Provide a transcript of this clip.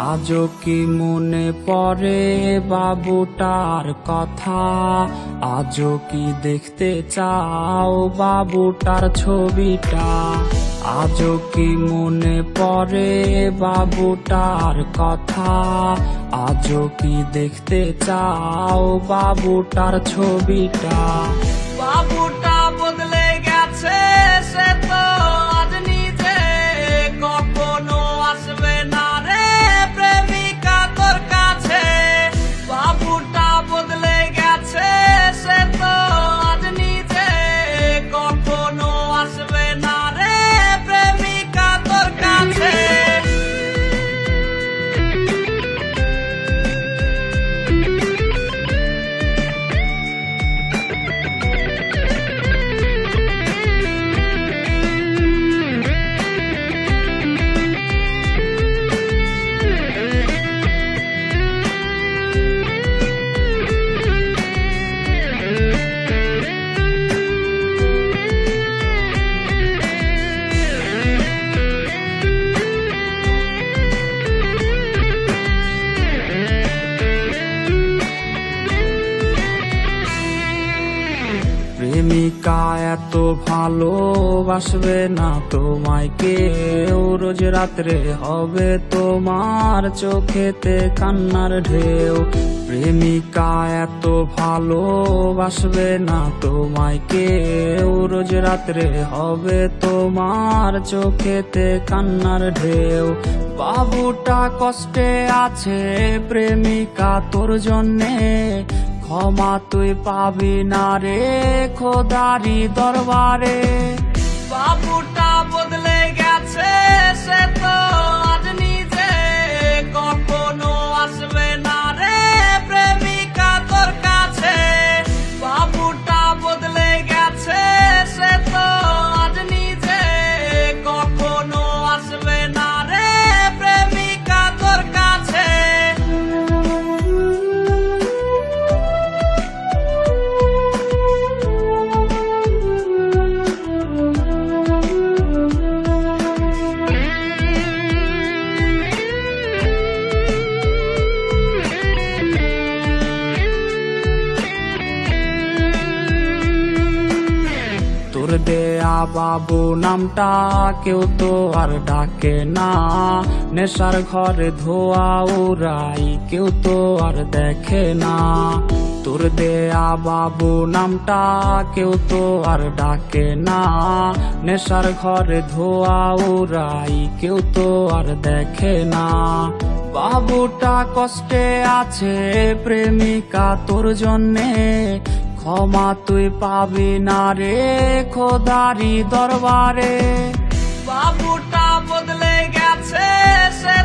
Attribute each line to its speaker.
Speaker 1: আজও কি মনে পড়ে বাবুটার কথা, আজও কি দেখতে চাও বাবুটার ছবিটা, আজও কি মনে পড়ে বাবুটার কথা, আজও কি দেখতে চাও বাবুটার ছবিটা। বাবুটা বদলে গেছে সে তো আজ নিজে কখনো আসবে না রে প্রেমিকা তোর কাছে। বাবুটা বদলে গেছে সে তো আজ নিজে কখনো আসবে না রে প্রেমিকা তোর কাছে। প্রেমিকা এত ভালোবাসবে না তোমায় কেউ, রোজ রাত্রে হবে তোমার চোখেতে কান্নার ঢেউ। প্রেমিকা এত ভালোবাসবে না তোমায় কেউ, রোজ রাত্রে হবে তোমার চোখেতে কান্নার ঢেউ। বাবুটা কষ্টে আছে প্রেমিকা তোর জন্যে, ক্ষমা তুই পাবি না রে খোদারি দরবারে। বাবুটা বদলে গেছে সে তো আজ নিজে কখনো আসবে না রে প্রেমিকা তোর কাছে। বাবুটা বদলে গেছে সে তো আজ নিজে কখনো আসবে না রে প্রেমিকা তোর কাছে। তোর দেয়া বাবু নামটা কেউ তো আর ডাকে না, নেশার ঘরে ধোয়া উড়াই কেউ তো আর দেখে না। তোর দেয়া বাবু নামটা কেউ তো আর ডাকে না, নেশার ঘরে ধোয়া উড়াই কেউ তো আর দেখে না। বাবুটা কষ্টে আছে প্রেমিকা তোর জন্যে, ক্ষমা তুই পাবি না রে খোদারি দরবারে। বাবুটা বদলে গেছে সে